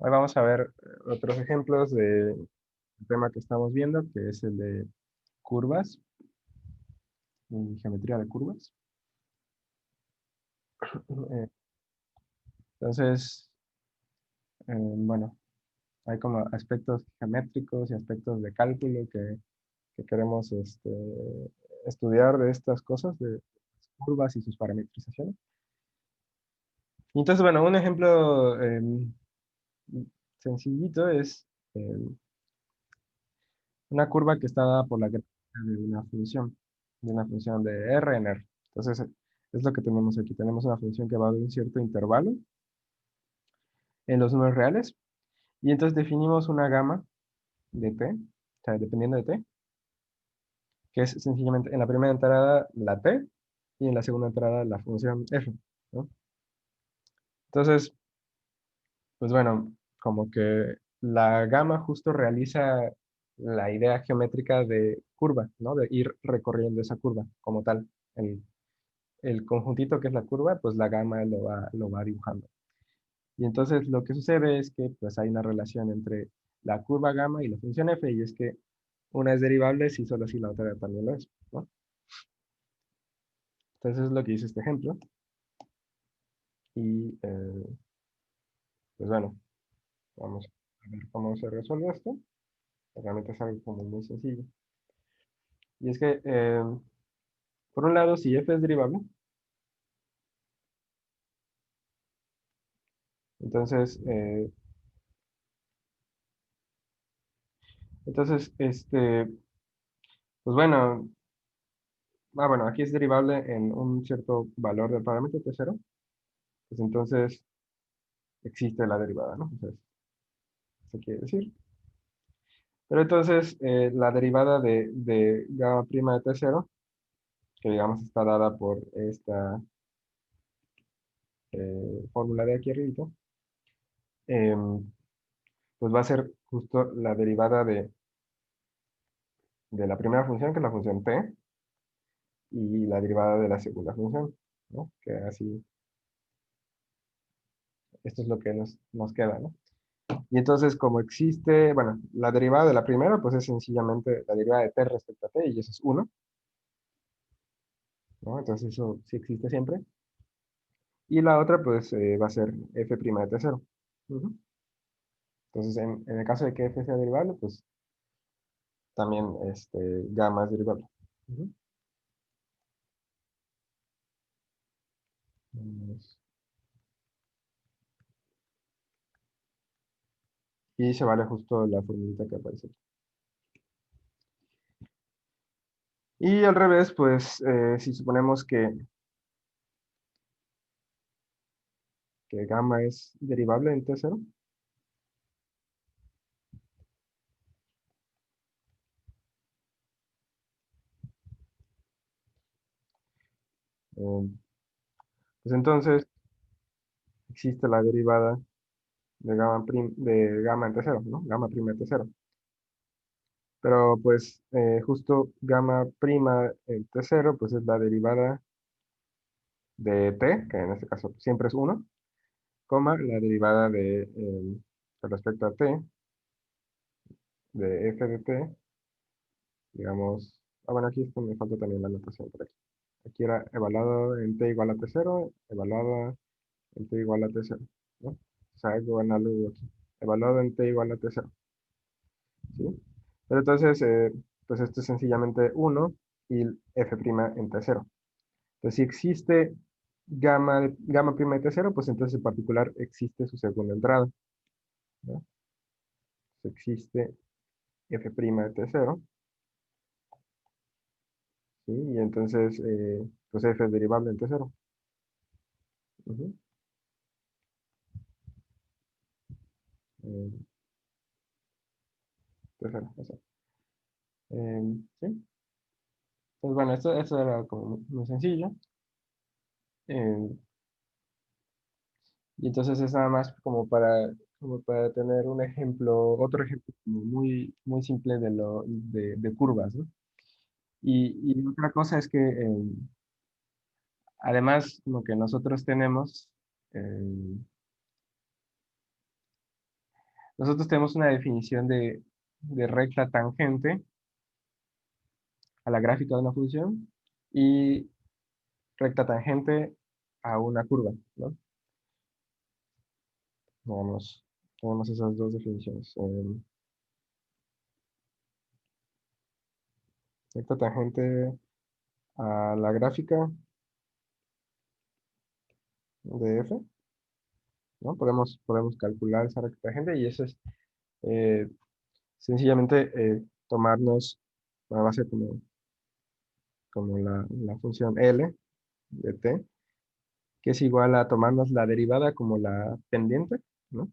Hoy vamos a ver otros ejemplos del tema que estamos viendo, que es el de curvas y geometría de curvas. Eh, Entonces, bueno, hay como aspectos geométricos y aspectos de cálculo que queremos estudiar de estas cosas, de las curvas y sus parametrizaciones. Y entonces, bueno, un ejemplo sencillito es una curva que está dada por la gráfica de una función de R en R. Entonces, es lo que tenemos aquí. Tenemos una función que va de un cierto intervalo en los números reales. Y entonces definimos una gama de t, o sea, dependiendo de t, que es sencillamente en la primera entrada la t y en la segunda entrada la función f, ¿no? Entonces, pues bueno, como que la gama justo realiza la idea geométrica de curva, ¿no? De ir recorriendo esa curva como tal. El, el conjuntito que es la curva, pues la gama lo va dibujando. Y entonces lo que sucede es que pues hay una relación entre la curva gamma y la función f, y es que una es derivable si solo si la otra también lo es, ¿no? Entonces es lo que dice este ejemplo. Y pues bueno, vamos a ver cómo se resuelve esto. Realmente es algo como muy sencillo. Y es que, por un lado, si f es derivable, entonces, pues bueno, bueno, aquí es derivable en un cierto valor del parámetro t0, pues entonces existe la derivada, ¿no? Entonces, eso quiere decir. Pero entonces, la derivada de gamma prima de t0, que digamos está dada por esta fórmula de aquí arriba, pues va a ser justo la derivada de la primera función, que es la función t, y la derivada de la segunda función, ¿no? Que así, esto es lo que nos queda, ¿no? Y entonces, como existe, bueno, la derivada de la primera, pues es sencillamente la derivada de t respecto a t, y eso es 1, ¿no? Entonces eso sí existe siempre. Y la otra, pues, va a ser f' de t0. Ujú. Entonces, en el caso de que f sea derivable, pues también gamma es derivable. Ujú. Y se vale justo la formulita que aparece aquí. Y al revés, pues, si suponemos que gamma es derivable en t0, eh, pues entonces existe la derivada de gamma en t0, ¿no? Gamma prima en t0. Pero pues justo gamma prima en t0, pues es la derivada de t, que en este caso siempre es 1, coma la derivada con respecto a t, de f de t, digamos, bueno, aquí esto me falta también la notación por aquí. Aquí era evaluado en t igual a t0, evaluada en t igual a t0, ¿no? O sea, algo análogo aquí. Evaluado en t igual a t0, ¿sí? Pero entonces, pues esto es sencillamente 1 y f' en t0. Entonces, si existe gamma prima de t0, pues entonces en particular existe su segunda entrada, ¿no? Si existe f' de t0, ¿sí? Y entonces, pues f es derivable en t0. Ujú. Eh, t0, eso. Sí. Pues bueno, esto era como muy sencillo. Eh, y entonces es nada más como para tener un ejemplo, otro ejemplo como muy, muy simple de curvas, ¿no? Y otra cosa es que además como que nosotros tenemos, eh, nosotros tenemos una definición de recta tangente a la gráfica de una función y recta tangente a una curva, ¿no? Tenemos esas dos definiciones. Recta tangente a la gráfica de f, ¿no? Podemos calcular esa recta tangente y eso es eh, sencillamente tomarnos, bueno, va a ser como la función L de t, que es igual a tomarnos la derivada como la pendiente, ¿no?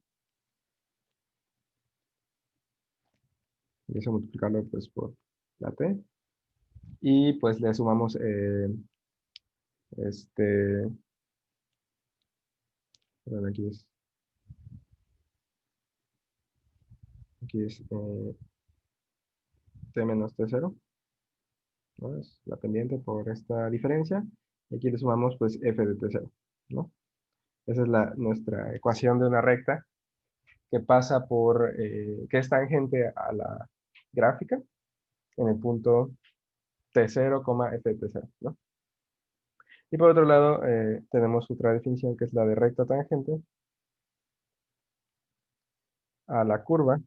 Y eso multiplicarlo pues por la t. Y pues le sumamos este, perdón, aquí es t menos t0, ¿no? Es la pendiente por esta diferencia. Y aquí le sumamos pues f de t0, ¿no? Esa es nuestra ecuación de una recta que pasa que es tangente a la gráfica en el punto t0, f de t0, ¿no? Y por otro lado, tenemos otra definición que es la de recta tangente a la curva,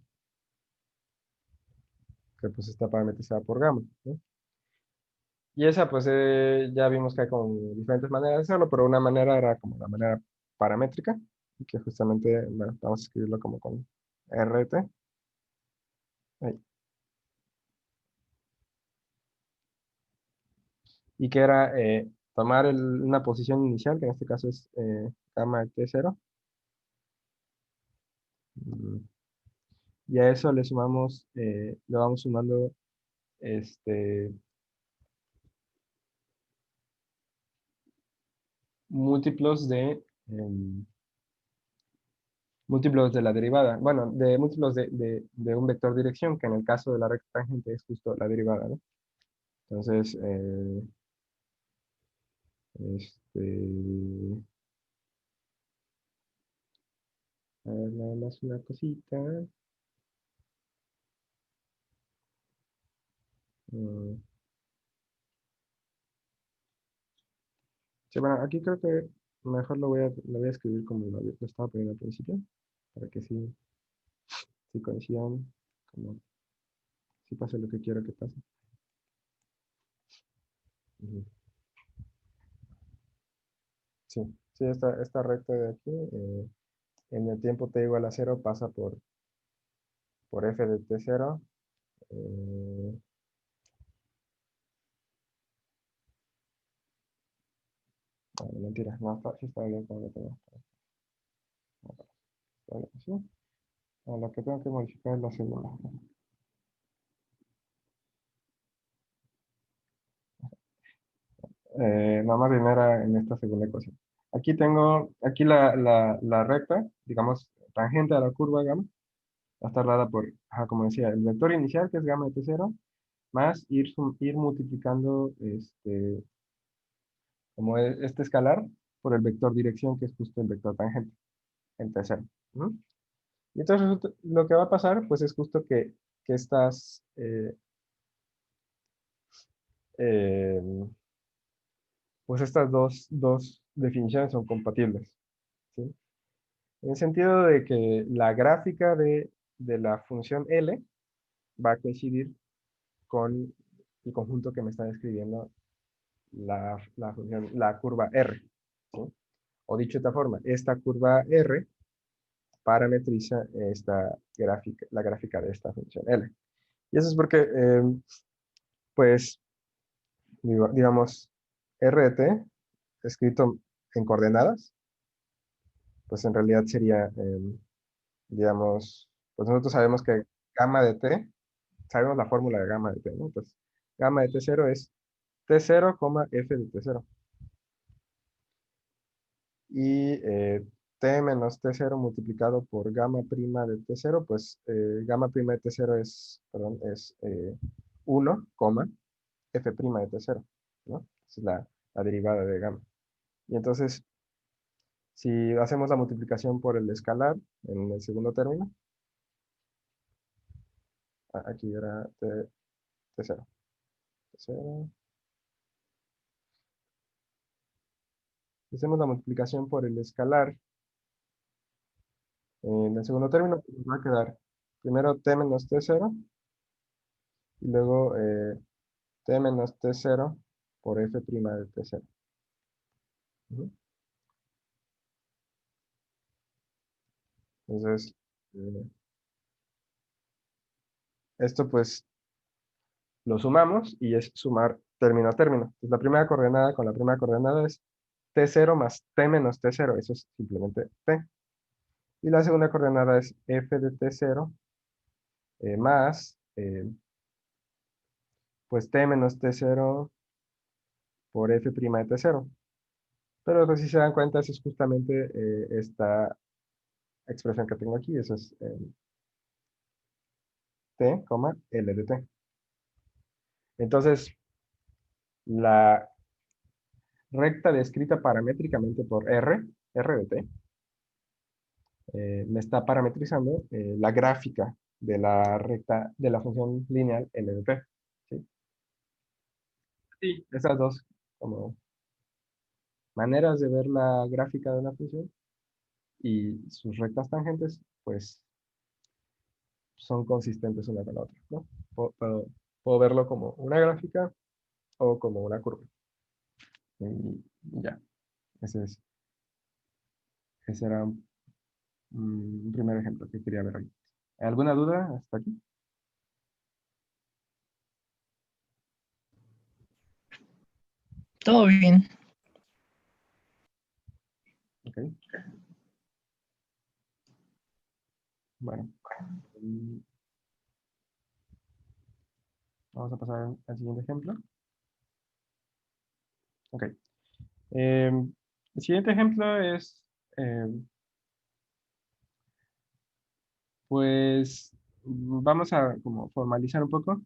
que pues está parametrizada por gamma, ¿no? Y esa pues ya vimos que hay como diferentes maneras de hacerlo, pero una manera era como la manera paramétrica, y que justamente, bueno, vamos a escribirlo como con RT. Ahí. Y que era tomar una posición inicial, que en este caso es gamma de T0, mm, y a eso le vamos sumando este, múltiplos em, múltiplos de la derivada. Bueno, de múltiplos de un vector dirección, que en el caso de la recta tangente es justo la derivada, ¿no? Entonces, este, a ver, nada más una cosita. Mm, sí, bueno, aquí creo que mejor lo voy a escribir como lo estaba poniendo al principio, para que sí coincidan, como si pase lo que quiero que pase. Ujú. Sí, sí, esta recta de aquí, en el tiempo t igual a 0 pasa por f de t0. eh, no, mentira, no, sí está bien como lo tengo. No, está bien, sí. Lo que tengo que modificar es la segunda. Nada más primera en esta segunda ecuación. Aquí la recta, digamos, tangente a la curva gamma, va a estar dada por, ajá, como decía, el vector inicial, que es gamma de t0, más ir multiplicando como este escalar por el vector dirección, que es justo el vector tangente, en t0. ¿No? Y entonces lo que va a pasar, pues es justo que eh, pues estas dos definiciones son compatibles, ¿sí? En el sentido de que la gráfica de la función L va a coincidir con el conjunto que me está describiendo la curva R, ¿sí? O dicho de esta forma, esta curva R parametriza la gráfica de esta función L. Y eso es porque, pues, digamos, RT, escrito en coordenadas, pues en realidad sería, digamos, pues nosotros sabemos que gamma de t, sabemos la fórmula de gamma de t, ¿no? Pues gamma de t0 es t0, f de t0. Y t menos t0 multiplicado por gamma prima de t0, pues gamma prima de t0 perdón, es 1, f prima de t0, ¿no? Esa es la derivada de gamma. Y entonces, si hacemos la multiplicación por el escalar en el segundo término, Aquí era T0. T0. Hacemos la multiplicación por el escalar. En el segundo término pues, nos va a quedar primero T menos T0 y luego T menos T0 por F' de T0. Ujú. Entonces, eh, esto pues lo sumamos y es sumar término a término. Entonces, la primera coordenada con la primera coordenada es T0 más T menos T0. Eso es simplemente T. Y la segunda coordenada es F de T0 más pues T menos T0 por F' de T0. Pero pues, si se dan cuenta, eso es justamente esta expresión que tengo aquí. Eso es T, L de T. Entonces, la recta descrita paramétricamente por R de T, me está parametrizando la gráfica de la recta de la función lineal L de T. ¿Sí? Sí, esas dos como maneras de ver la gráfica de una función y sus rectas tangentes, pues son consistentes una con la otra, ¿no? Puedo verlo como una gráfica o como una curva. Y ya, ese, es, ese era un primer ejemplo que quería ver hoy. ¿Alguna duda hasta aquí? Todo bien. Ok, bueno. mm, Vamos a pasar al siguiente ejemplo. Ok. El siguiente ejemplo es, pues, vamos a como formalizar un poco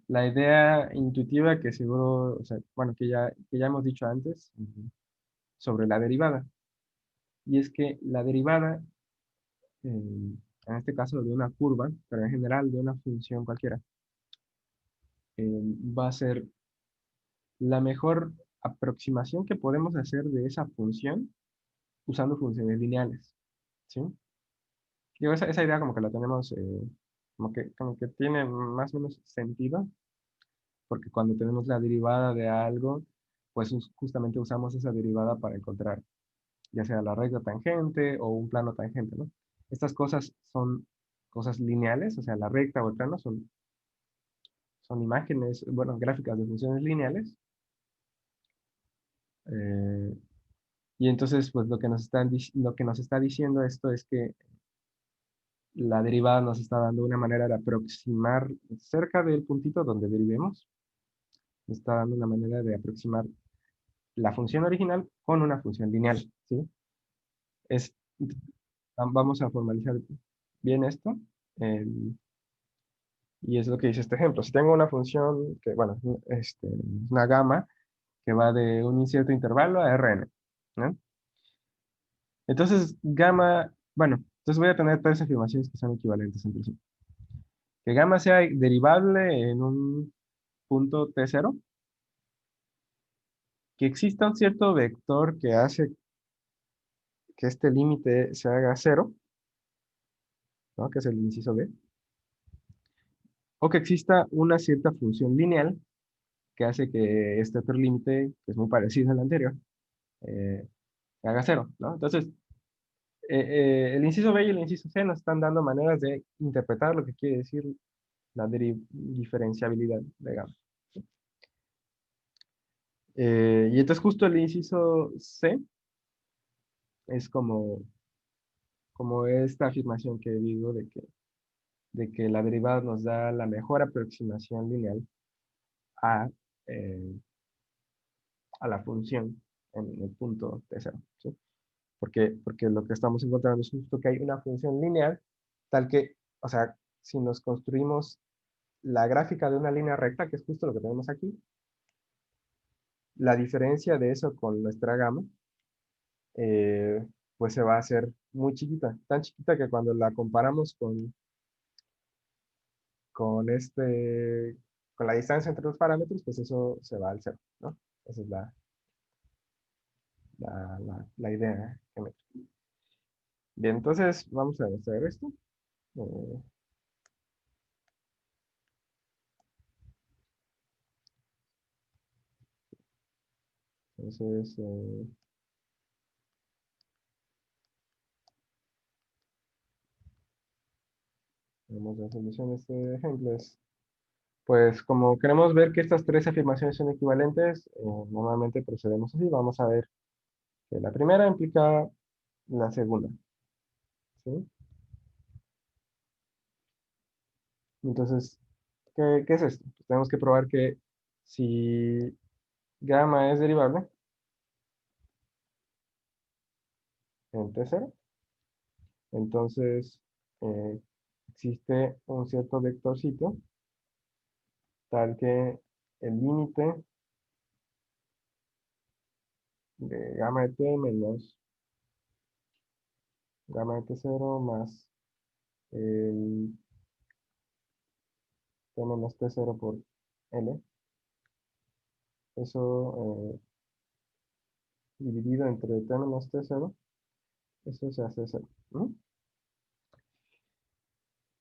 la idea intuitiva que seguro, o sea, bueno, que ya hemos dicho antes sobre la derivada. Y es que la derivada, en este caso de una curva, pero en general de una función cualquiera, va a ser la mejor aproximación que podemos hacer de esa función usando funciones lineales. ¿Sí? Digo, esa idea como que la tenemos, como que tiene más o menos sentido, porque cuando tenemos la derivada de algo, pues justamente usamos esa derivada para encontrar ya sea la recta tangente o un plano tangente, ¿no? Estas cosas son cosas lineales, o sea, la recta o el plano son imágenes, bueno, gráficas de funciones lineales. eh, y entonces, pues lo que nos está diciendo esto es que la derivada nos está dando una manera de aproximar cerca del puntito donde derivemos, nos está dando una manera de aproximar la función original con una función lineal, ¿sí? Es, vamos a formalizar bien esto, eh, y es lo que dice este ejemplo. Si tengo una función que, bueno, una gama que va de un incierto intervalo a Rn, ¿no? Entonces, gamma, bueno, entonces voy a tener tres afirmaciones que son equivalentes entre sí. Que gamma sea derivable en un punto T0, que exista un cierto vector que hace que este límite se haga cero, ¿no? Que es el inciso B, o que exista una cierta función lineal que hace que este otro límite, que es muy parecido al anterior, eh, se haga cero, ¿no? Entonces, el inciso B y el inciso C nos están dando maneras de interpretar lo que quiere decir la diferenciabilidad de gamma. Y entonces justo el inciso C es como esta afirmación que digo de que la derivada nos da la mejor aproximación lineal a, eh, a la función en el punto T0, ¿sí? Porque lo que estamos encontrando es justo que hay una función lineal tal que, o sea, si nos construimos la gráfica de una línea recta, que es justo lo que tenemos aquí, la diferencia de eso con nuestra gama, eh, pues se va a hacer muy chiquita, tan chiquita que cuando la comparamos con con la distancia entre los parámetros, pues eso se va al cero, ¿no? Esa es la idea geométrica. Bien, entonces vamos a hacer esto. Eh, Entonces, vamos a solución de este ejemplo. Pues como queremos ver que estas tres afirmaciones son equivalentes, normalmente procedemos así. Vamos a ver que la primera implica la segunda, ¿sí? Entonces, ¿qué es esto? Pues tenemos que probar que si gamma es derivable en T0, entonces existe un cierto vectorcito tal que el límite de gamma de T menos gamma de T0 más el T menos T0 por L, eso dividido entre T menos T0, eso se hace cero, ¿no?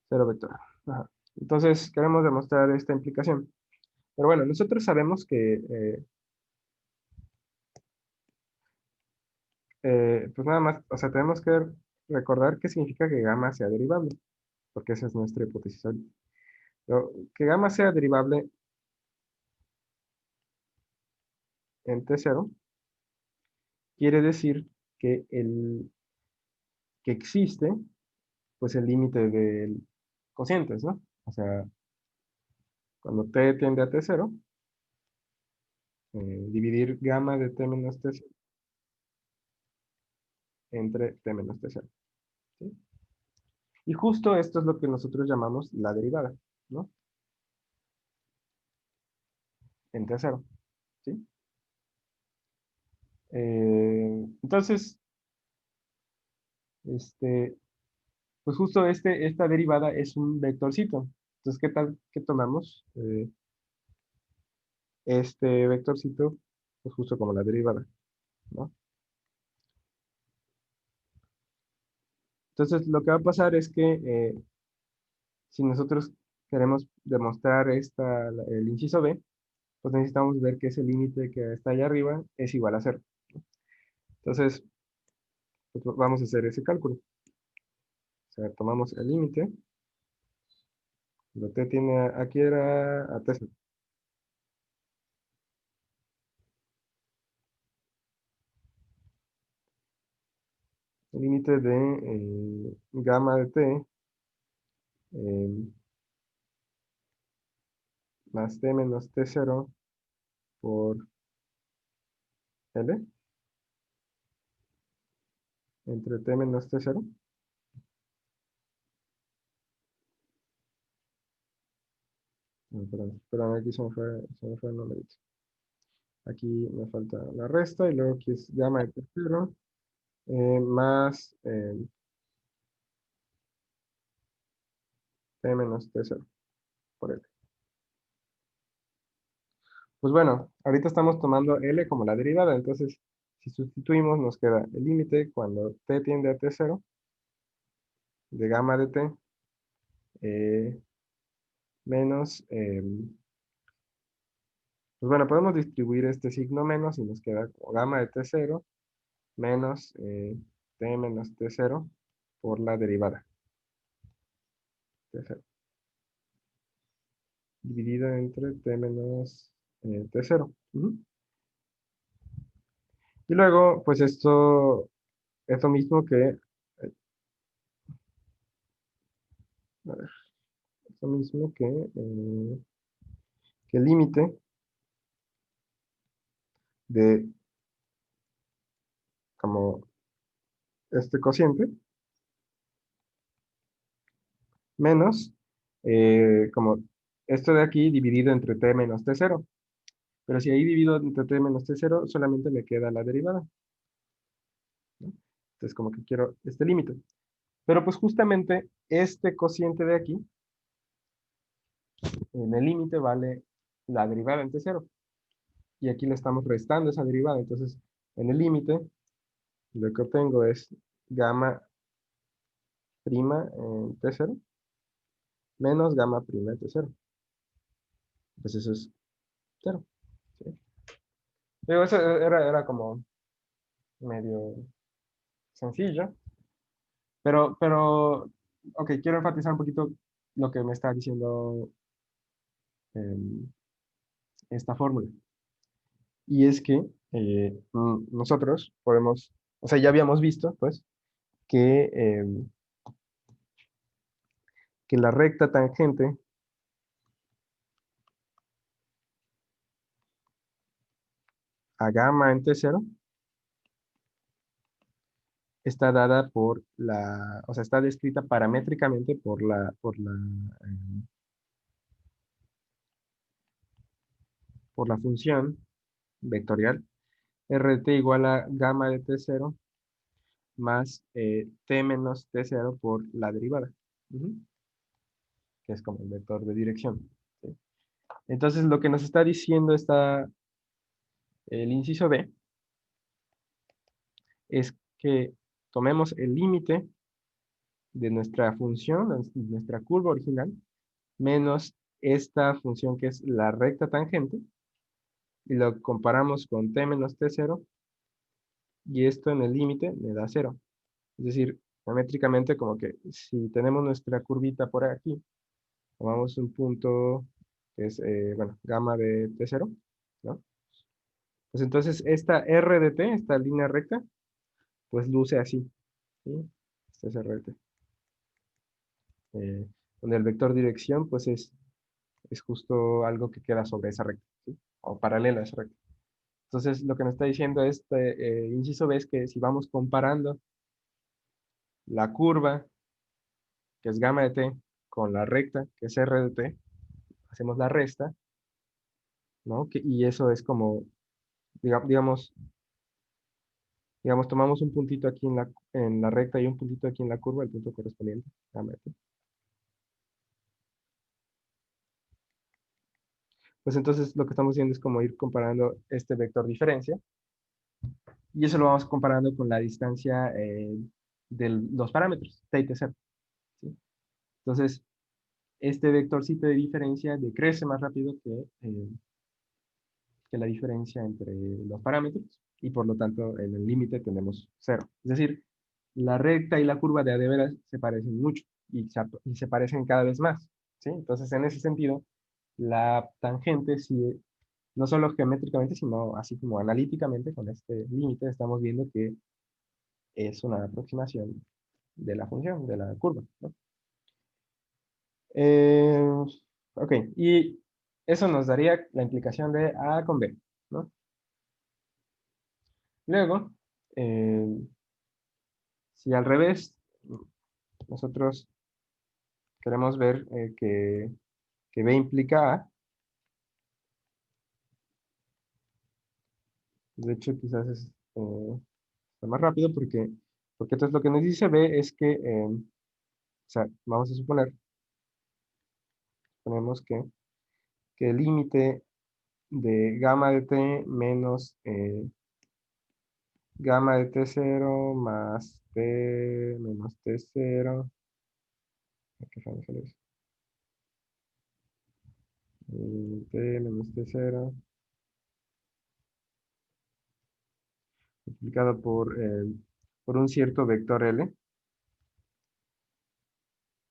Cero vector. Ajá. Entonces, queremos demostrar esta implicación. Pero bueno, nosotros sabemos que, pues nada más, o sea, tenemos que recordar qué significa que gamma sea derivable, porque esa es nuestra hipótesis ahorita. Pero que gamma sea derivable en T0 quiere decir que, que existe, pues, el límite del cocientes, ¿no? O sea, cuando T tiende a T0, dividir gamma de T menos T0 entre T menos T0, ¿sí? Y justo esto es lo que nosotros llamamos la derivada, ¿no? En T0, ¿sí? Entonces, este, pues justo esta derivada es un vectorcito. Entonces, ¿qué tal que tomamos este vectorcito, pues justo como la derivada, ¿no? Entonces, lo que va a pasar es que si nosotros queremos demostrar el inciso B, pues necesitamos ver que ese límite que está allá arriba es igual a cero. Entonces, pues vamos a hacer ese cálculo. O sea, tomamos el límite, lo t tiene aquí era a t cero. El límite de gamma de t eh, más t menos t0 por L entre t menos t0. No, perdón, aquí se me fue el numerito. Aquí me falta la resta y luego aquí es gamma de t0 más t menos t0 por L. Pues bueno, ahorita estamos tomando L como la derivada, entonces si sustituimos nos queda el límite cuando t tiende a t0 de gamma de t menos, pues bueno, podemos distribuir este signo menos y nos queda como gamma de t0 menos t menos t0 por la derivada t0 dividido entre t menos t0. Ujú. Y luego, pues esto es lo mismo a ver, es lo mismo que el límite de como este cociente menos como esto de aquí dividido entre t menos t0. Pero si ahí divido entre t menos t0, solamente me queda la derivada, ¿no? Entonces como que quiero este límite. Pero pues justamente este cociente de aquí En el límite vale la derivada en t0. Y aquí le estamos restando esa derivada. Entonces, en el límite, lo que obtengo es gamma prima en t0 menos gamma prima en t0. Pues eso es 0. ¿Sí? Digo, eso era como medio sencillo. Pero, ok, quiero enfatizar un poquito lo que me está diciendo esta fórmula. Y es que nosotros podemos, o sea, ya habíamos visto, pues, que, que la recta tangente a gamma en t0 está dada por la, o sea, está descrita paramétricamente por la función vectorial rt igual a gamma de t0 más t menos t0 por la derivada, que es como el vector de dirección. ¿Sí? Entonces, lo que nos está diciendo el inciso B es que tomemos el límite de nuestra función, de nuestra curva original, menos esta función que es la recta tangente, y lo comparamos con t menos t0, y esto en el límite me da 0. Es decir, geométricamente como que si tenemos nuestra curvita por aquí, tomamos un punto que es, bueno, gamma de t0, ¿no? Pues entonces esta r de t, esta línea recta, pues luce así, ¿sí? Esta es RT. Donde el vector dirección, pues es justo algo que queda sobre esa recta, ¿sí? O paralela a esa recta. Entonces, lo que nos está diciendo este inciso B es que si vamos comparando la curva, que es gamma de t, con la recta, que es r de t, hacemos la resta, ¿no? Y eso es como, digamos, tomamos un puntito aquí en la recta y un puntito aquí en la curva, el punto correspondiente, gamma de t. Pues entonces lo que estamos haciendo es como ir comparando este vector diferencia, y eso lo vamos comparando con la distancia de los parámetros, t y t0. ¿Sí? Entonces, este vectorcito de diferencia decrece más rápido que la diferencia entre los parámetros, y por lo tanto en el límite tenemos 0. Es decir, la recta y la curva de a de veras se parecen mucho y se parecen cada vez más. ¿Sí? Entonces, en ese sentido, la tangente, sí, no solo geométricamente, sino así como analíticamente, con este límite, estamos viendo que es una aproximación de la función, de la curva, ¿no? Eh, ok, y eso nos daría la implicación de A con B, ¿no? Luego, eh, si al revés, nosotros queremos ver que B implica A, de hecho quizás está más rápido porque entonces lo que nos dice B es que, o sea, vamos a ponemos que el límite de gamma de t menos gamma de t0 más t menos t0. ¿Qué rayos sale eso? T menos t0 multiplicado por un cierto vector L.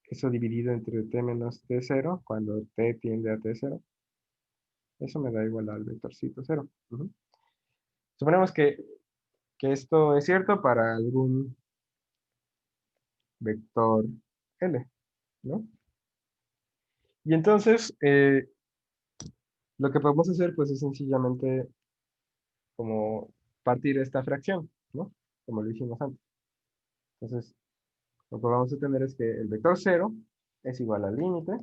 Eso dividido entre t menos t0 cuando t tiende a t0. Eso me da igual al vectorcito 0. Suponemos que esto es cierto para algún vector L, ¿no? Y entonces, lo que podemos hacer, pues, es sencillamente como partir esta fracción, ¿no? Como lo hicimos antes. Entonces, lo que vamos a tener es que el vector 0 es igual al límite,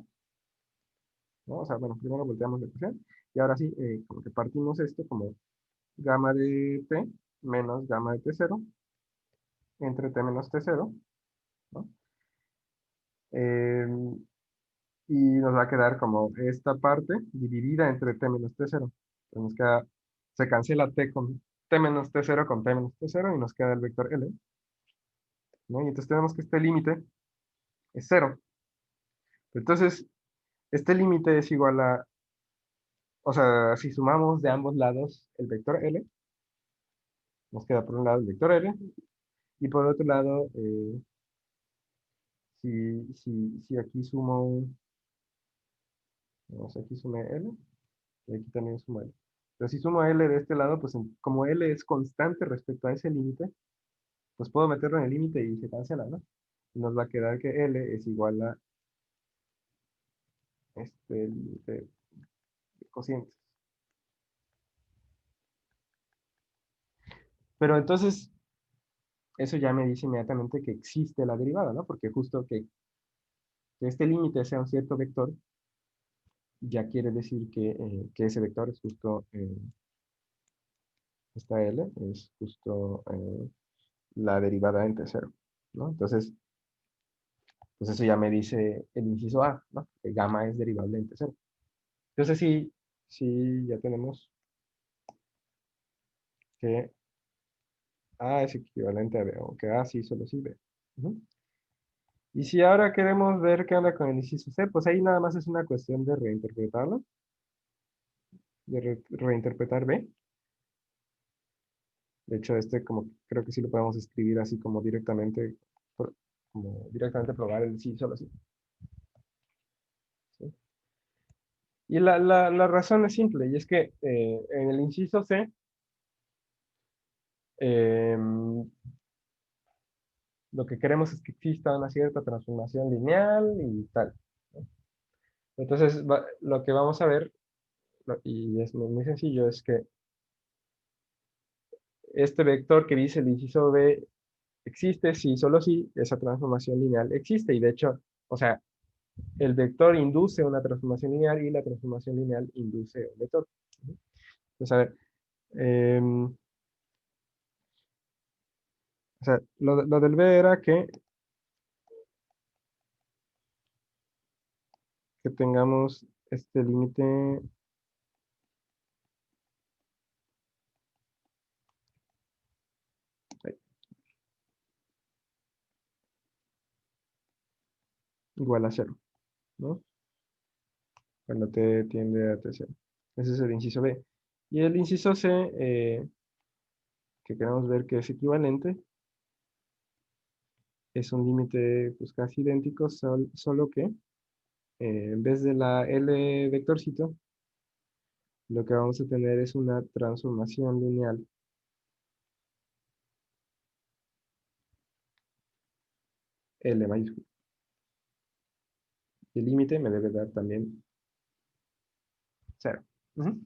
¿no? O sea, bueno, primero volteamos la ecuación, y ahora sí, como que partimos esto como gamma de t menos gamma de t0 entre t menos t0, ¿no? y nos va a quedar como esta parte dividida entre t menos t0. Entonces nos queda, se cancela t menos t0 con t menos t0 y nos queda el vector L, ¿no? Y entonces tenemos que este límite es 0. Entonces, este límite es igual a, o sea, si sumamos de ambos lados el vector L, nos queda por un lado el vector L, y por otro lado, si aquí sumo, vamos, aquí sume L, y aquí también sumo L. Pero si sumo L de este lado, pues como L es constante respecto a ese límite, pues puedo meterlo en el límite y se cancela, ¿no? Y nos va a quedar que L es igual a este límite de cocientes. Pero entonces, eso ya me dice inmediatamente que existe la derivada, ¿no? Porque justo que este límite sea un cierto vector, ya quiere decir que ese vector es justo, esta L es justo la derivada en T0, ¿no? Entonces, pues eso ya me dice el inciso A, ¿no? Que gamma es derivable en T0. Entonces sí, ya tenemos que A es equivalente a B, o que A sí solo sí B. Ujú. Y si ahora queremos ver qué onda con el inciso C, pues ahí nada más es una cuestión de reinterpretarlo, de reinterpretar B. De hecho, este como creo que sí lo podemos escribir así como directamente, como directamente probar el sí solo sí. ¿Sí? Y la razón es simple, y es que en el inciso C, lo que queremos es que exista una cierta transformación lineal y tal, ¿no? Entonces, lo que vamos a ver, y es muy sencillo, es que este vector que dice el inciso B existe si solo si esa transformación lineal existe. Y de hecho, o sea, el vector induce una transformación lineal y la transformación lineal induce un vector. Entonces, a ver, o sea, lo del B era que tengamos este límite igual a cero, ¿no? Cuando t tiende a t0. Ese es el inciso B. Y el inciso C, que queremos ver que es equivalente, es un límite pues casi idéntico, solo que en vez de la L vectorcito, lo que vamos a tener es una transformación lineal L mayúscula. Y el límite me debe dar también 0. Ujú.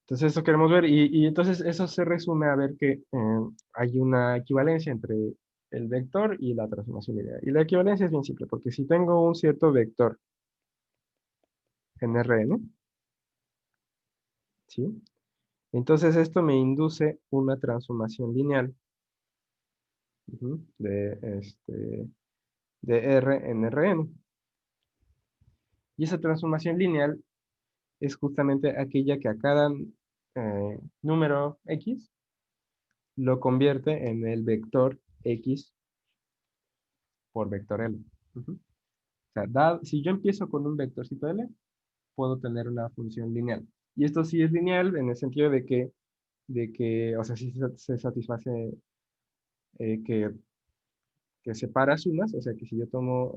Entonces eso queremos ver y entonces eso se resume a ver que hay una equivalencia entre el vector y la transformación lineal. Y la equivalencia es bien simple, porque si tengo un cierto vector en Rn, ¿sí? Entonces esto me induce una transformación lineal, ujú, de R en Rn. Y esa transformación lineal es justamente aquella que a cada número X lo convierte en el vector X por vector L. Ujú. O sea, si yo empiezo con un vectorcito L, puedo tener una función lineal. Y esto sí es lineal en el sentido de que o sea, sí se satisface que separa sumas, o sea, que si yo tomo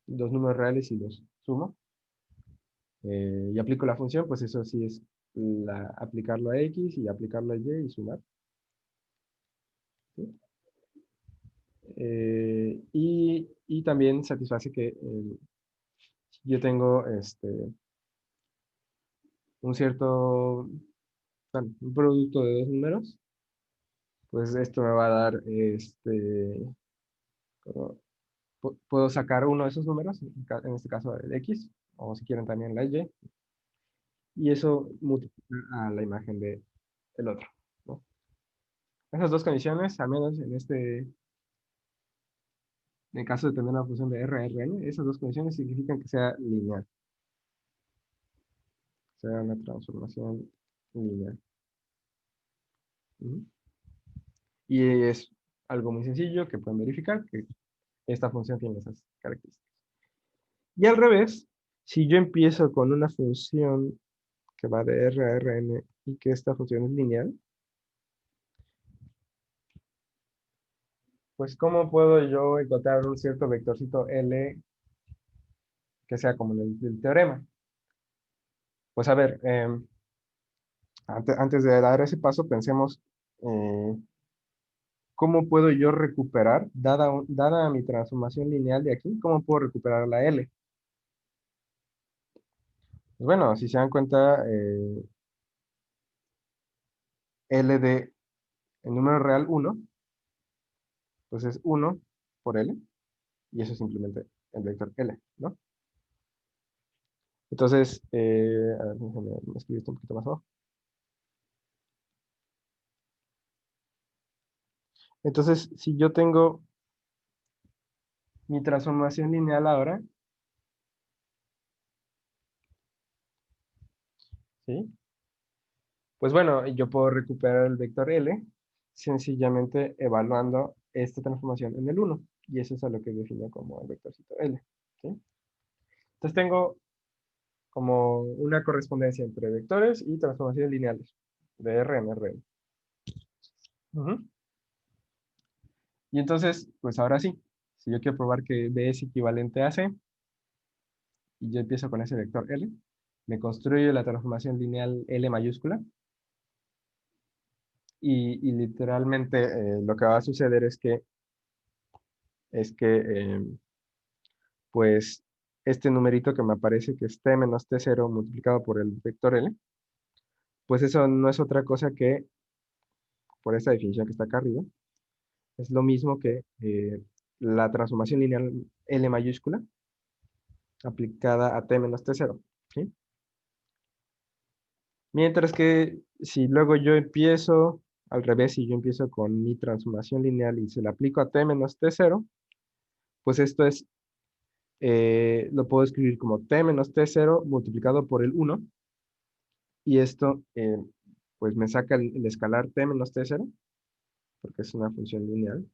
dos números reales y los sumo, y aplico la función, pues eso sí es aplicarlo a X y aplicarlo a Y y sumar. ¿Sí? Y también satisface que yo tengo un cierto, bueno, un producto de dos números, pues esto me va a dar, como, puedo sacar uno de esos números, en este caso el X, o si quieren también la Y, y eso multiplica a la imagen del otro, ¿no? Esas dos condiciones, al menos en En caso de tener una función de RRN, esas dos condiciones significan que sea lineal. Sea una transformación lineal. Ujú. Y es algo muy sencillo que pueden verificar que esta función tiene esas características. Y al revés, si yo empiezo con una función que va de R a Rn y que esta función es lineal, pues ¿cómo puedo yo encontrar un cierto vectorcito L que sea como el teorema? Pues a ver, antes de dar ese paso, pensemos eh, cómo puedo yo recuperar, dada mi transformación lineal de aquí, cómo puedo recuperar la L. Pues bueno, si se dan cuenta, L de el número real 1, pues es 1 por L, y eso es simplemente el vector L, ¿no? Entonces, a ver, déjame escribir esto un poquito más abajo. Entonces, si yo tengo mi transformación lineal ahora, ¿sí? Pues bueno, yo puedo recuperar el vector L sencillamente evaluando esta transformación en el 1, y eso es a lo que defino como el vectorcito L, ¿sí? Entonces tengo como una correspondencia entre vectores y transformaciones lineales de R en Rn. Ujú. Y entonces, pues ahora sí, si yo quiero probar que B es equivalente a C, y yo empiezo con ese vector L, me construyo la transformación lineal L mayúscula, y literalmente lo que va a suceder es que pues este numerito que me aparece que es T menos T0 multiplicado por el vector L, pues eso no es otra cosa que, por esta definición que está acá arriba, es lo mismo que la transformación lineal L mayúscula aplicada a T menos T0, ¿sí? Mientras que si luego yo empiezo al revés, si yo empiezo con mi transformación lineal y se la aplico a T menos T0, pues esto es, lo puedo escribir como T menos T0 multiplicado por el 1, y esto pues me saca el escalar T menos T0, porque es una función lineal,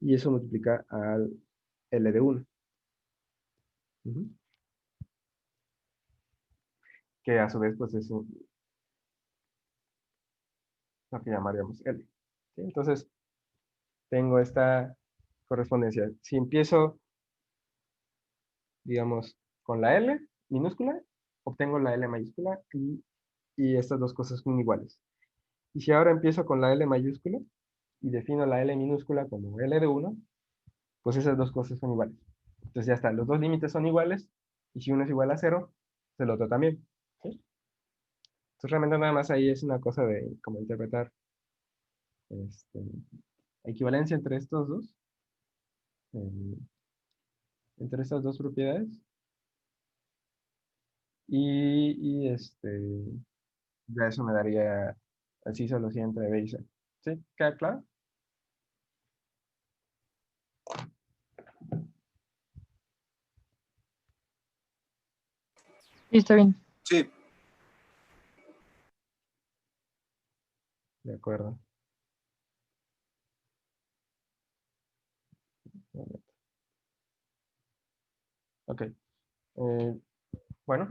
y eso multiplica al L de 1. Ujú. Que a su vez pues es lo que llamaríamos L, ¿sí? Entonces tengo esta correspondencia. Si empiezo, digamos, con la L minúscula, obtengo la L mayúscula, y estas dos cosas son iguales. Y si ahora empiezo con la L mayúscula y defino la L minúscula como L de 1, pues esas dos cosas son iguales. Entonces ya está, los dos límites son iguales, y si uno es igual a 0, pues el otro también, ¿sí? Entonces realmente nada más ahí es una cosa de cómo interpretar este, equivalencia eh, entre estas dos propiedades, y ya eso me daría así solución entre B y C. ¿Sí? ¿Queda claro? Sí, está bien. Sí, De acuerdo. Ok. Bueno,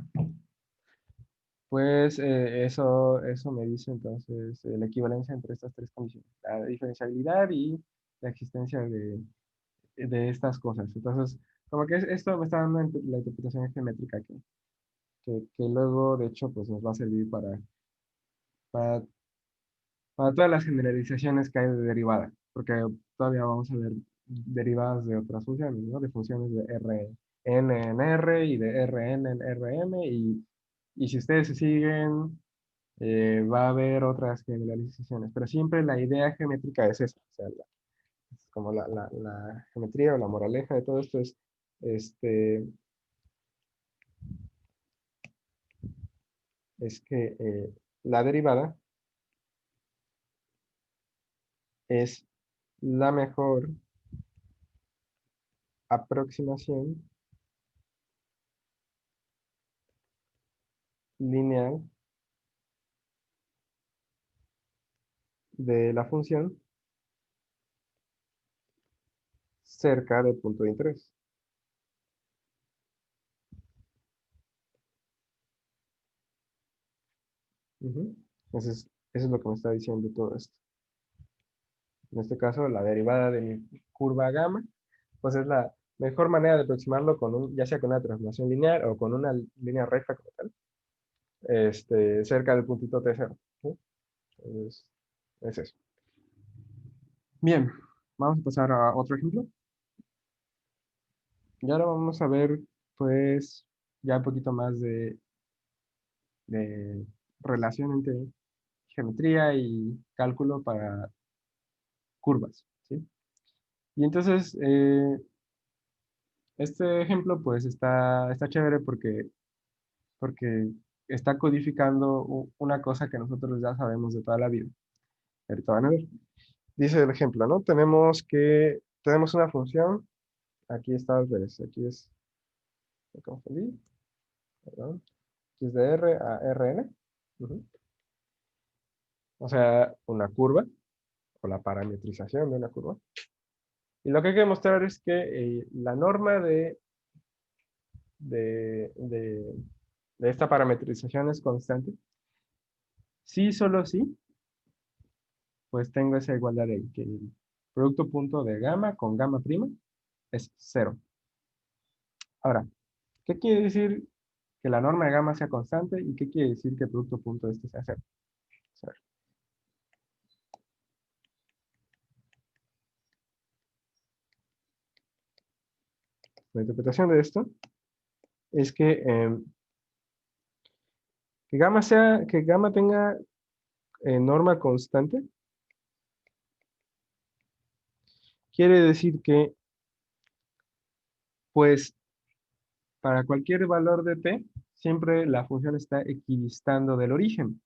pues eso me dice entonces la equivalencia entre estas tres condiciones, la diferenciabilidad y la existencia de estas cosas. Entonces, como que esto me está dando la interpretación geométrica que luego, de hecho, pues nos va a servir para, para todas las generalizaciones que hay de derivada, porque todavía vamos a ver derivadas de otras funciones, ¿no? De funciones de Rn en R y de Rn en Rm, y si ustedes se siguen, va a haber otras generalizaciones, pero siempre la idea geométrica es esa, o sea, es como la geometría o la moraleja de todo esto este, es que la derivada es la mejor aproximación lineal de la función cerca del punto de interés. Ujú. Eso es lo que me está diciendo todo esto. En este caso, la derivada de mi curva gamma, pues es la mejor manera de aproximarlo con ya sea con una transformación lineal o con una línea recta como tal, cerca del puntito T0. ¿Sí? Entonces, es eso. Bien, vamos a pasar a otro ejemplo. Y ahora vamos a ver, pues, ya un poquito más de relación entre geometría y cálculo para curvas, ¿sí? Y entonces, este ejemplo, pues, está chévere porque está codificando una cosa que nosotros ya sabemos de toda la vida. Ahorita van a ver. Dice el ejemplo, ¿no? Tenemos una función, aquí está al revés, aquí es, me confundí, perdón, aquí es de R a Rn, ujú. O sea, una curva, o la parametrización de una curva. Y lo que hay que demostrar es que la norma de, de, de esta parametrización es constante. Sí, solo sí, pues tengo esa igualdad ahí, que el producto punto de gamma con gamma prima es cero. Ahora, ¿qué quiere decir que la norma de gamma sea constante y qué quiere decir que el producto punto de este sea cero? A ver, la interpretación de esto es que gamma tenga norma constante, quiere decir que, pues, para cualquier valor de t, siempre la función está equidistando del origen.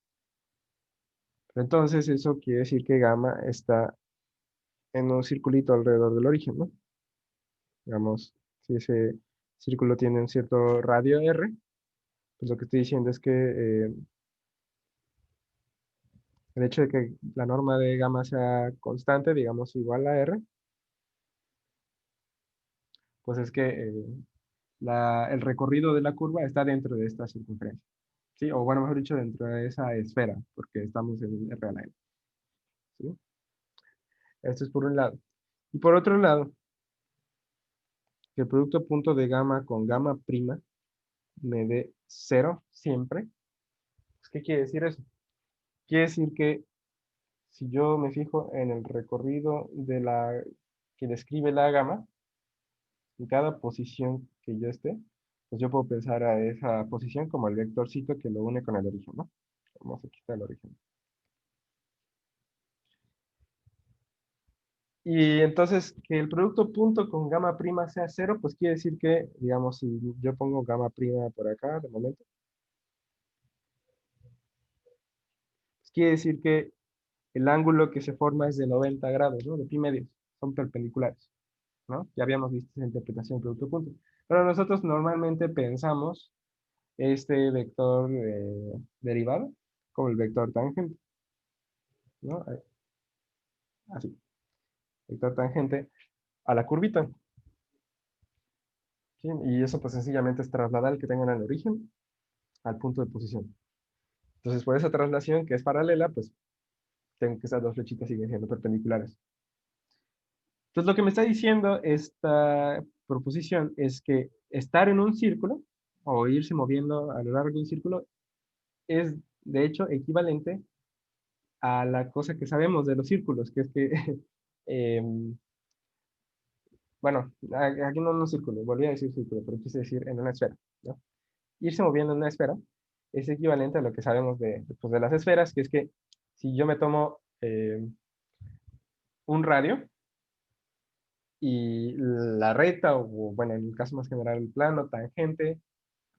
Entonces, eso quiere decir que gamma está en un circulito alrededor del origen, ¿no? Digamos, si ese círculo tiene un cierto radio r, pues lo que estoy diciendo es que el hecho de que la norma de gamma sea constante, digamos igual a r, pues es que el recorrido de la curva está dentro de esta circunferencia. ¿Sí? O bueno, mejor dicho, dentro de esa esfera, porque estamos en R a la N. ¿Sí? Esto es por un lado. Y por otro lado, que el producto punto de gamma con gamma prima me dé cero siempre. Pues, ¿qué quiere decir eso? Quiere decir que si yo me fijo en el recorrido que describe la gamma, en cada posición que yo esté, pues yo puedo pensar a esa posición como el vectorcito que lo une con el origen, ¿no? Vamos a quitar el origen. Y entonces, que el producto punto con gamma prima sea cero, pues quiere decir que, digamos, si yo pongo gamma prima por acá, de momento, pues quiere decir que el ángulo que se forma es de 90 grados, ¿no? De pi medios, son perpendiculares, ¿no? Ya habíamos visto esa interpretación del producto punto. Pero nosotros normalmente pensamos este vector derivado como el vector tangente, ¿no? Así, vector tangente a la curvita. ¿Sí? Y eso pues sencillamente es trasladar el que tengan el origen al punto de posición. Entonces, por esa traslación que es paralela, pues tengo que esas dos flechitas siguen siendo perpendiculares. Entonces, lo que me está diciendo esta proposición es que estar en un círculo o irse moviendo a lo largo de un círculo es, de hecho, equivalente a la cosa que sabemos de los círculos, que es que, bueno, aquí no en un círculo, volví a decir círculo, pero quise decir en una esfera, ¿no? Irse moviendo en una esfera es equivalente a lo que sabemos pues, de las esferas, que es que si yo me tomo un radio y la recta, o bueno, en el caso más general, el plano tangente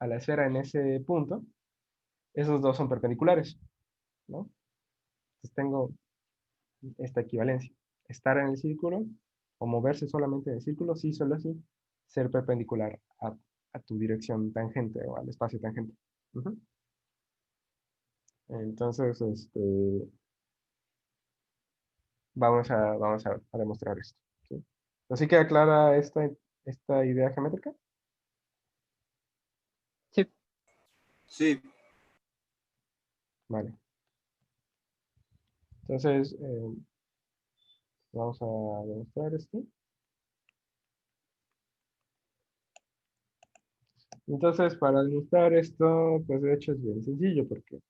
a la esfera en ese punto, esos dos son perpendiculares, ¿no? Entonces tengo esta equivalencia. estar en el círculo o moverse solamente en el círculo, sí, solo así, ser perpendicular a tu dirección tangente o al espacio tangente. Ujú. Entonces, vamos a demostrar esto. ¿Sí? ¿Así queda clara esta idea geométrica? Sí. Sí. Vale. Entonces, vamos a demostrar esto. Entonces, para demostrar esto, pues de hecho es bien sencillo, porque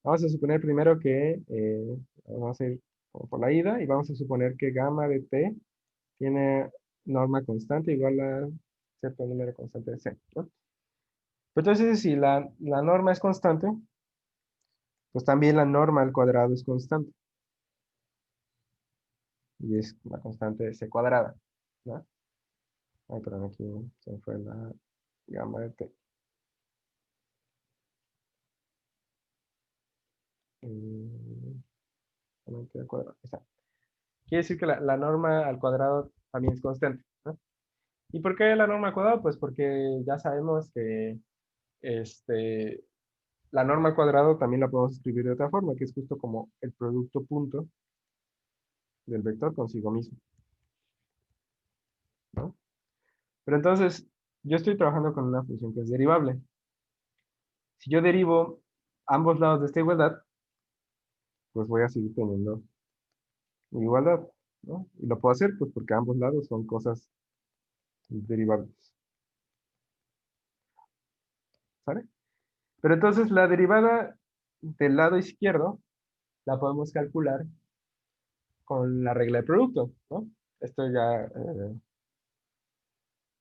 vamos a suponer primero que, vamos a ir como por la ida, y vamos a suponer que gamma de t tiene norma constante igual a cierto número constante de c, ¿no? Entonces, si la norma es constante, pues también la norma al cuadrado es constante. Y es la constante de c cuadrada, ¿no? Ay, perdón, aquí se me fue la gamma de t. Al cuadrado, ahí está. Quiere decir que la norma al cuadrado también es constante, ¿no? ¿Y por qué la norma al cuadrado? Pues porque ya sabemos que este, la norma al cuadrado también la podemos escribir de otra forma, que es justo como el producto punto del vector consigo mismo, ¿no? Pero entonces, yo estoy trabajando con una función que es derivable. Si yo derivo ambos lados de esta igualdad, pues voy a seguir teniendo igualdad, ¿no? Y lo puedo hacer pues porque ambos lados son cosas derivables, ¿sale? Pero entonces la derivada del lado izquierdo la podemos calcular con la regla de producto, ¿no? Esto ya,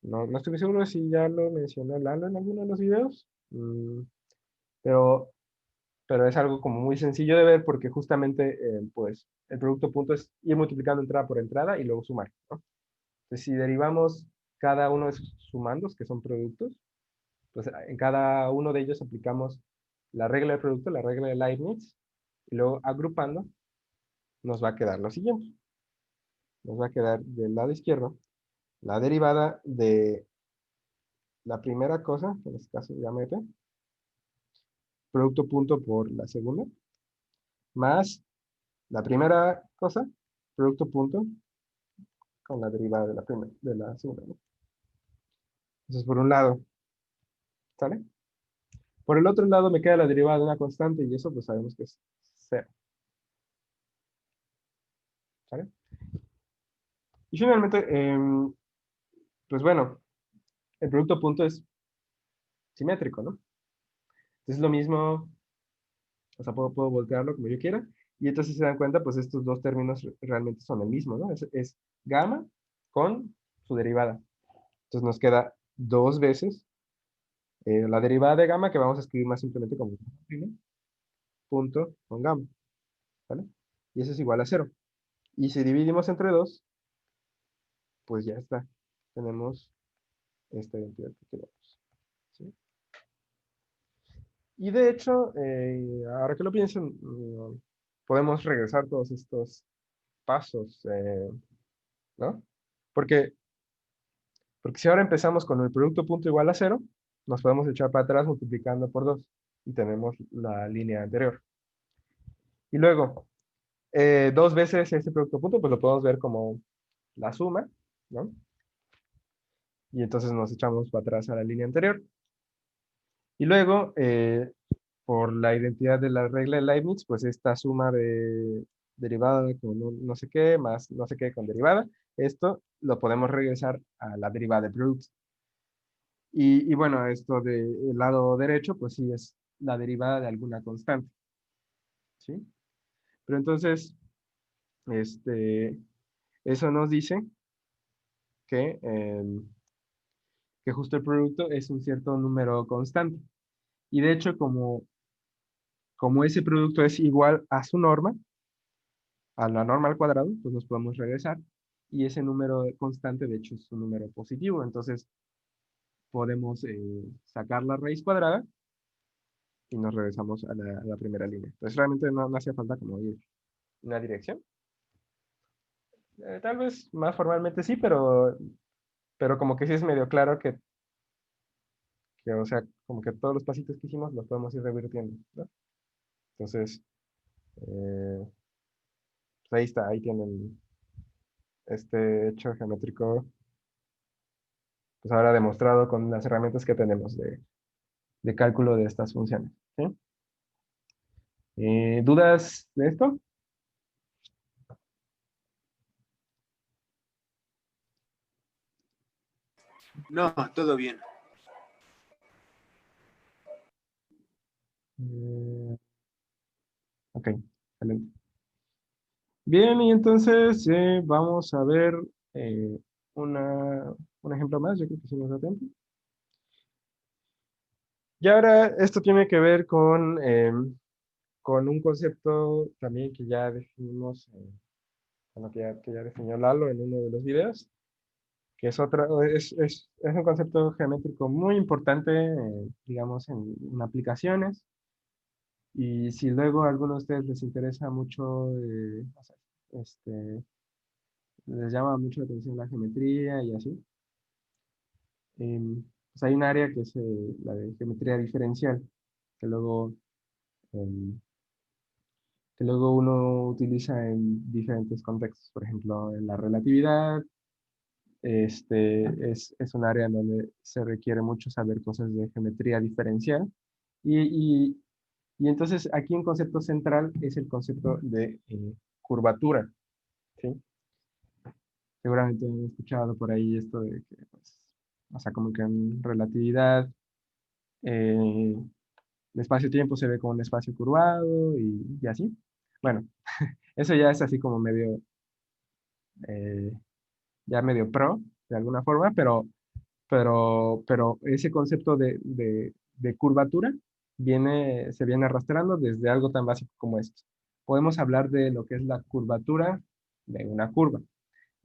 no estoy muy seguro si ya lo mencionó Lalo en alguno de los videos, pero, pero es algo como muy sencillo de ver porque justamente, pues, el producto punto es ir multiplicando entrada por entrada y luego sumar, ¿no? Entonces, si derivamos cada uno de esos sumandos, que son productos, pues en cada uno de ellos aplicamos la regla de producto, la regla de Leibniz, y luego agrupando nos va a quedar lo siguiente. Nos va a quedar del lado izquierdo la derivada de la primera cosa, en este caso ya mete, producto punto por la segunda, más la primera cosa, producto punto, con la derivada de la segunda, ¿no? Entonces, por un lado, ¿sale? Por el otro lado me queda la derivada de una constante y eso pues sabemos que es cero, ¿sale? Y finalmente, pues bueno, el producto punto es simétrico, ¿no? Es lo mismo, o sea, puedo voltearlo como yo quiera, y entonces si se dan cuenta, pues estos dos términos realmente son el mismo, ¿no? Es gamma con su derivada. Entonces nos queda dos veces la derivada de gamma, que vamos a escribir más simplemente como punto con gamma, ¿vale? Y eso es igual a cero. Y si dividimos entre dos, pues ya está. Tenemos esta identidad que queremos, ¿sí? Y de hecho, ahora que lo pienso, podemos regresar todos estos pasos, ¿no? Porque, porque si ahora empezamos con el producto punto igual a cero, nos podemos echar para atrás multiplicando por 2 y tenemos la línea anterior. Y luego, dos veces este producto punto, pues lo podemos ver como la suma, ¿no? Y entonces nos echamos para atrás a la línea anterior. Y luego, por la identidad de la regla de Leibniz, pues esta suma de derivada con no sé qué más no sé qué con derivada, esto lo podemos regresar a la derivada de producto. Y bueno, esto del lado derecho, pues sí es la derivada de alguna constante, ¿sí? Pero entonces, este, eso nos dice que, que justo el producto es un cierto número constante. Y de hecho, como ese producto es igual a su norma, a la norma al cuadrado, pues nos podemos regresar. Y ese número constante, de hecho, es un número positivo. Entonces, podemos sacar la raíz cuadrada y nos regresamos a la primera línea. Entonces, realmente no hacía falta como ir una dirección. Tal vez más formalmente sí, pero como que sí es medio claro que, o sea, como que todos los pasitos que hicimos los podemos ir revirtiendo, ¿no? Entonces, pues ahí está, ahí tienen este hecho geométrico, pues ahora demostrado con las herramientas que tenemos de cálculo de estas funciones, ¿sí? ¿Dudas de esto? No, todo bien. Eh, ok, excelente. Bien, y entonces vamos a ver eh, un ejemplo más, yo creo que sí nos da tiempo. Y ahora esto tiene que ver con un concepto también que ya definimos, bueno, que ya definió Lalo en uno de los videos, que es un concepto geométrico muy importante, digamos, en aplicaciones. Y si luego a alguno de ustedes les interesa mucho, o sea, les llama mucho la atención la geometría y así, pues hay un área que es la de geometría diferencial, que luego, em, que luego uno utiliza en diferentes contextos. Por ejemplo, en la relatividad, es un área en donde se requiere mucho saber cosas de geometría diferencial. Y, y, y entonces aquí un concepto central es el concepto de curvatura, ¿sí? Seguramente han escuchado por ahí esto de que, pues, o sea, como que en relatividad, eh, el espacio-tiempo se ve como un espacio curvado y así. Bueno, eso ya es así como medio, eh, ya medio pro, de alguna forma, pero ese concepto de curvatura se viene arrastrando desde algo tan básico como esto. Podemos hablar de lo que es la curvatura de una curva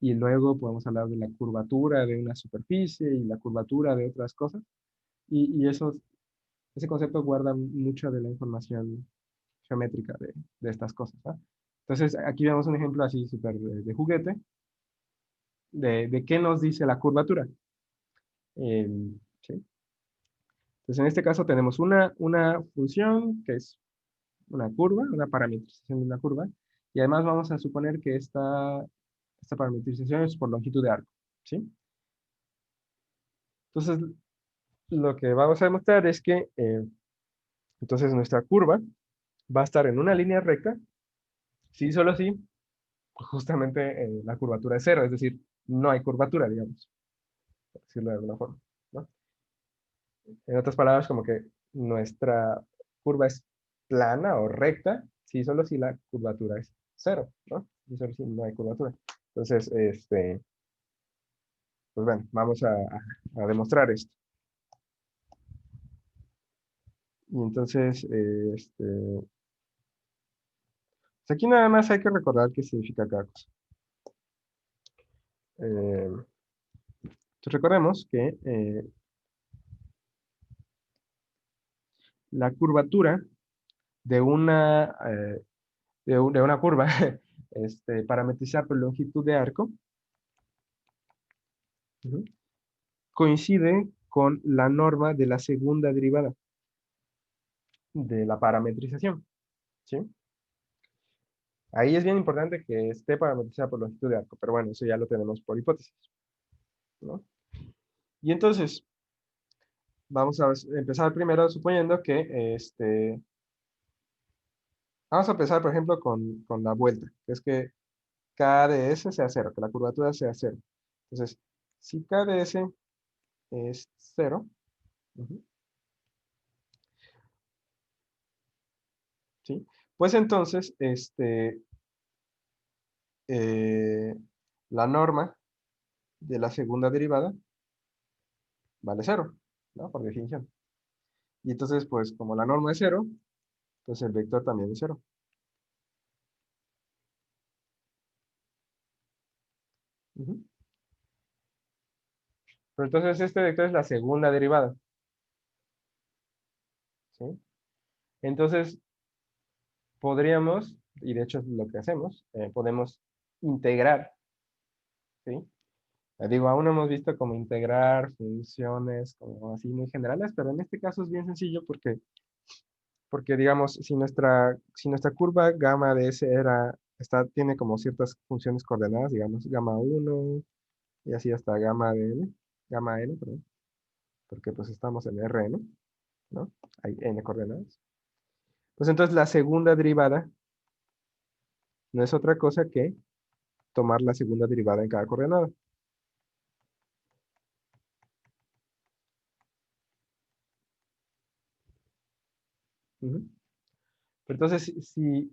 y luego podemos hablar de la curvatura de una superficie y la curvatura de otras cosas y ese concepto guarda mucha de la información geométrica de estas cosas, ¿no? Entonces aquí vemos un ejemplo así súper de juguete de qué nos dice la curvatura. ¿Sí? Entonces, en este caso tenemos una función que es una curva, una parametrización de una curva, y además vamos a suponer que esta parametrización es por longitud de arco, ¿sí? Entonces, lo que vamos a demostrar es que entonces nuestra curva va a estar en una línea recta, si solo así, pues justamente la curvatura es cero, es decir, no hay curvatura, digamos, por decirlo de alguna forma, ¿no? En otras palabras, como que nuestra curva es plana o recta, si solo si la curvatura es cero, ¿no? Si solo si no hay curvatura. Entonces, pues bueno, vamos a demostrar esto. Y entonces, pues aquí nada más hay que recordar qué significa cada cosa. Entonces recordemos que la curvatura de una curva parametrizada por longitud de arco, ujú, coincide con la norma de la segunda derivada de la parametrización, ¿sí? Ahí es bien importante que esté parametrizada por longitud de arco, pero bueno, eso ya lo tenemos por hipótesis, ¿no? Y entonces, vamos a empezar primero suponiendo que, vamos a empezar, por ejemplo, con la vuelta, que es que K de S sea cero, que la curvatura sea cero. Entonces, si K de S es cero, ujú, ¿sí? Pues entonces, eh, la norma de la segunda derivada vale cero, ¿no? Por definición. Y entonces, pues, como la norma es cero, pues el vector también es cero. Ujú. Pero entonces este vector es la segunda derivada, ¿sí? Entonces, podríamos, y de hecho es lo que hacemos, podemos integrar. ¿sí? Digo, aún no hemos visto cómo integrar funciones como así muy generales, pero en este caso es bien sencillo porque digamos, si nuestra curva gamma de S tiene como ciertas funciones coordenadas, digamos, gamma 1 y así hasta gamma n, perdón, porque pues estamos en Rn, ¿no? Hay n coordenadas. Pues entonces la segunda derivada no es otra cosa que tomar la segunda derivada en cada coordenada. Ujú. Pero entonces, si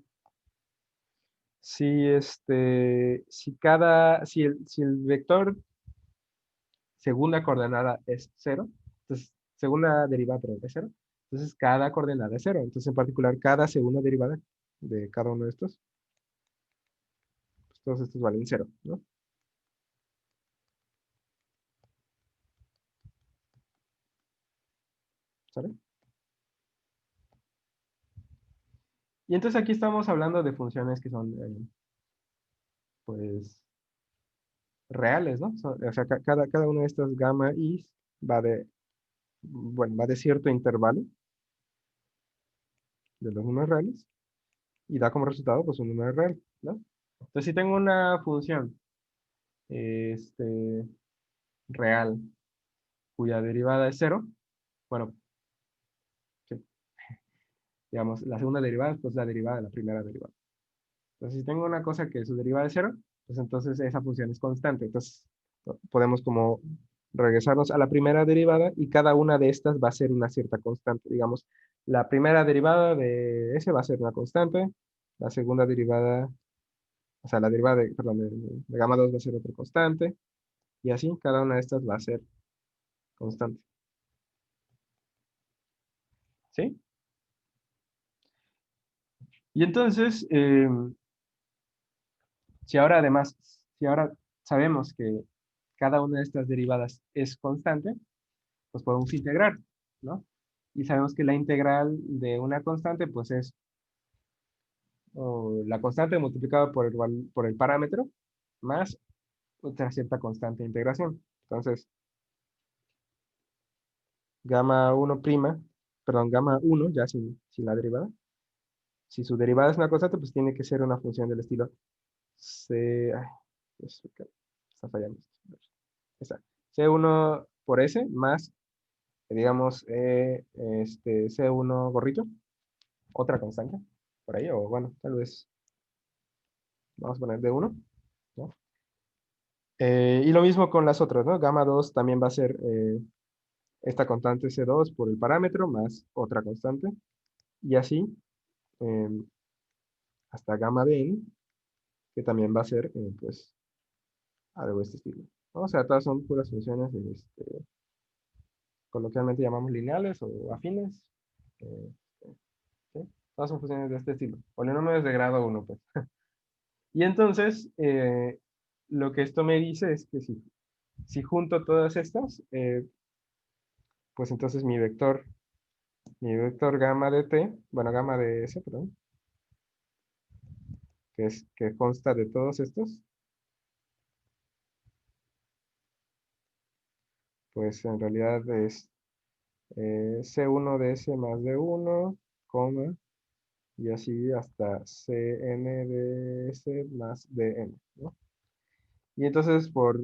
el vector segunda coordenada es cero, entonces, segunda derivada, perdón, es cero, entonces cada coordenada es cero. Entonces, en particular, cada segunda derivada de cada uno de estos, pues todos estos valen cero, ¿no? ¿Sale? Y entonces aquí estamos hablando de funciones que son, pues, reales, ¿no? O sea, cada una de estas gamma i va de, bueno, va de cierto intervalo de los números reales y da como resultado, pues, un número real, ¿no? Entonces, si tengo una función, este, real, cuya derivada es cero, bueno, sí, digamos, la segunda derivada, pues la derivada de la primera derivada. Entonces, si tengo una cosa que su derivada es cero, pues entonces esa función es constante. Entonces, podemos como regresarnos a la primera derivada y cada una de estas va a ser una cierta constante. Digamos, la primera derivada de S va a ser una constante, la segunda derivada, o sea, la derivada de, perdón, de gamma 2 va a ser otra constante, y así cada una de estas va a ser constante. ¿Sí? Y entonces, si ahora sabemos que cada una de estas derivadas es constante, pues podemos integrar, ¿no? Y sabemos que la integral de una constante, pues es la constante multiplicada por el parámetro más otra cierta constante de integración. Entonces, gamma 1 prima, perdón, gamma 1, ya sin la derivada. Si su derivada es una constante, pues tiene que ser una función del estilo ay, está fallando. Está. C1 por S más, digamos, C1 gorrito, otra constante, por ahí, o bueno, tal vez, vamos a poner D1, ¿no? Y lo mismo con las otras, ¿no? Gamma 2 también va a ser esta constante C2 por el parámetro más otra constante, y así eh, hasta gamma de n, que también va a ser, pues, algo de este estilo, ¿no? O sea, todas son puras funciones, coloquialmente llamamos lineales o afines. eh, ¿Sí? Todas son funciones de este estilo. Polinomios de grado 1, pues. Y entonces, lo que esto me dice es que si junto todas estas, pues entonces mi vector gamma de t, bueno, gamma de s, perdón, que consta de todos estos, pues en realidad es C1 de S más D1, coma, y así hasta Cn de S más Dn, ¿no? Y entonces, por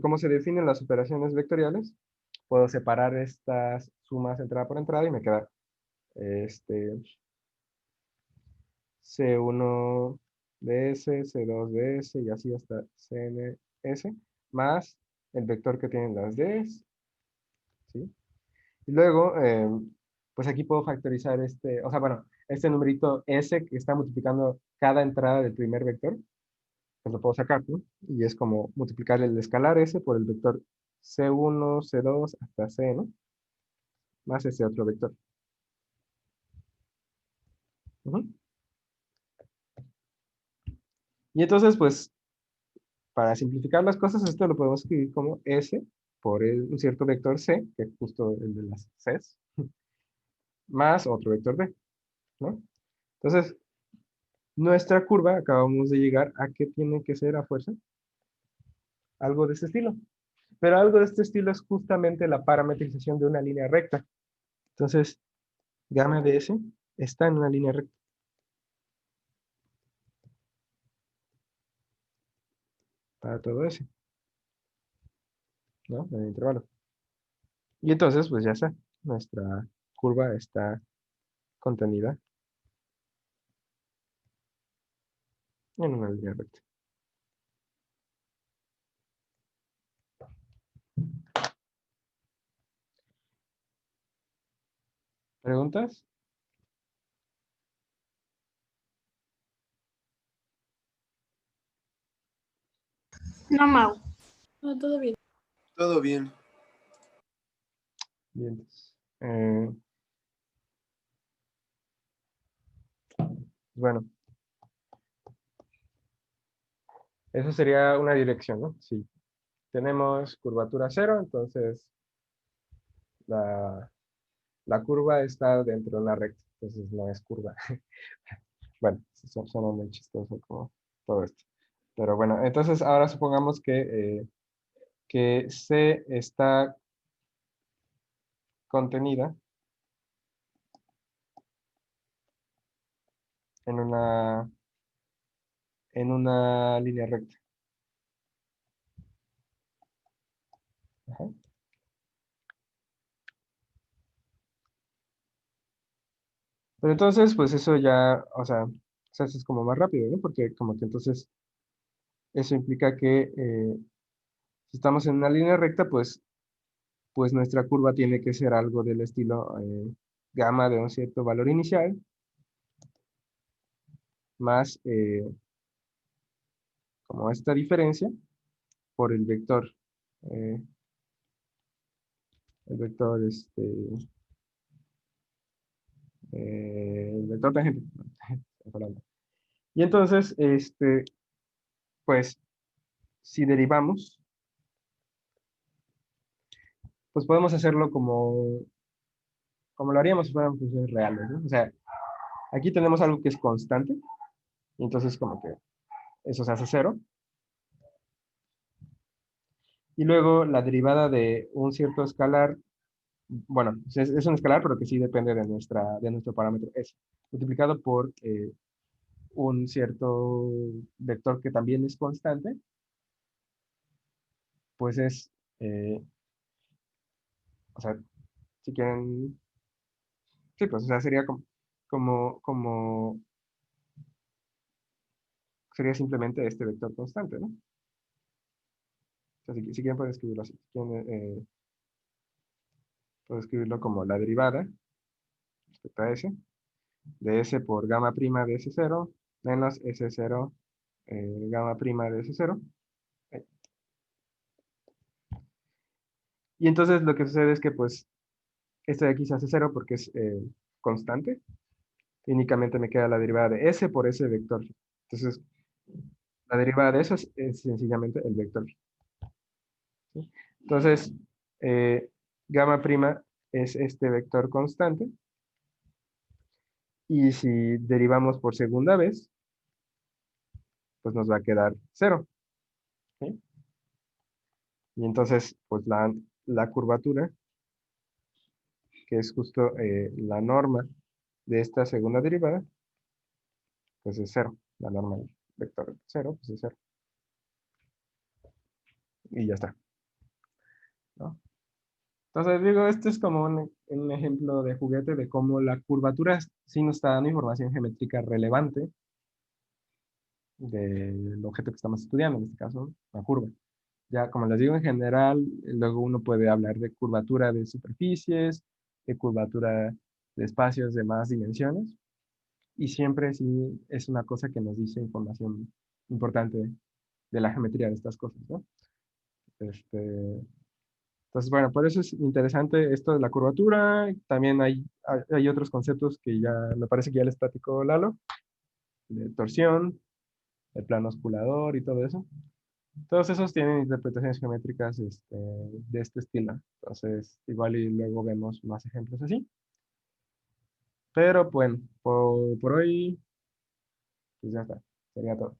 cómo se definen las operaciones vectoriales, puedo separar estas sumas entrada por entrada y me queda este, C1 de S, C2 de S y así hasta CNS, más el vector que tienen las Ds, ¿sí? Y luego, pues aquí puedo factorizar o sea, bueno, este numerito S que está multiplicando cada entrada del primer vector, pues lo puedo sacar, ¿no? Y es como multiplicar el escalar S por el vector C1, C2 hasta C, ¿no? Más ese otro vector. Ujú. Y entonces, pues, para simplificar las cosas, esto lo podemos escribir como S por un cierto vector C, que es justo el de las Cs, más otro vector B, ¿no? Entonces, nuestra curva, acabamos de llegar a que tiene que ser a fuerza algo de este estilo. Pero algo de este estilo es justamente la parametrización de una línea recta. Entonces, gamma de S está en una línea recta. Para todo S, ¿no? En el intervalo. Y entonces, pues ya está. Nuestra curva está contenida en una línea recta. ¿Preguntas? No, Mau. No, todo bien. Todo bien. Bien. Bueno, eso sería una dirección, ¿no? Sí. Tenemos curvatura cero, entonces la curva está dentro de una recta, entonces no es curva. Bueno, suena muy chistoso como todo esto. Pero bueno, entonces ahora supongamos que C está contenida en una línea recta. Ajá. Pero entonces, pues eso ya, o sea, se hace como más rápido, ¿no? Porque como que entonces eso implica que si estamos en una línea recta, pues nuestra curva tiene que ser algo del estilo gamma de un cierto valor inicial más como esta diferencia por eh, el vector tangente. Y entonces, pues, si derivamos, pues podemos hacerlo como lo haríamos si fueran funciones reales, ¿no? O sea, aquí tenemos algo que es constante, y entonces como que eso se hace cero. Y luego la derivada de un cierto escalar, bueno, es un escalar, pero que sí depende de nuestro parámetro S, multiplicado por un cierto vector que también es constante, pues o sea, si quieren, sí, pues, o sea, sería como sería simplemente este vector constante, ¿no? O sea, si quieren pueden escribirlo así. Si quieren, puedo escribirlo como la derivada respecto a S, de S por gamma prima de S0 menos S0 gamma prima de S0. Y entonces lo que sucede es que pues esto de aquí se hace cero porque es constante. Y únicamente me queda la derivada de S por ese vector. Entonces, la derivada de eso es sencillamente el vector. ¿Sí? Entonces, gamma prima es este vector constante. Y si derivamos por segunda vez, pues nos va a quedar cero. ¿Sí? Y entonces, pues la curvatura, que es justo la norma de esta segunda derivada, pues es cero. La norma del vector cero, pues es cero. Y ya está, ¿no? Entonces, digo, este es como un ejemplo de juguete de cómo la curvatura sí nos está dando información geométrica relevante del objeto que estamos estudiando, en este caso, la curva. Ya, como les digo, en general, luego uno puede hablar de curvatura de superficies, de curvatura de espacios de más dimensiones, y siempre sí es una cosa que nos dice información importante de la geometría de estas cosas, ¿no? Este, entonces, bueno, por eso es interesante esto de la curvatura. También hay otros conceptos que ya me parece que ya les platicó Lalo, de torsión, el plano osculador y todo eso. Todos esos tienen interpretaciones geométricas de este estilo. Entonces, igual y luego vemos más ejemplos así. Pero bueno, por hoy, pues ya está. Sería todo.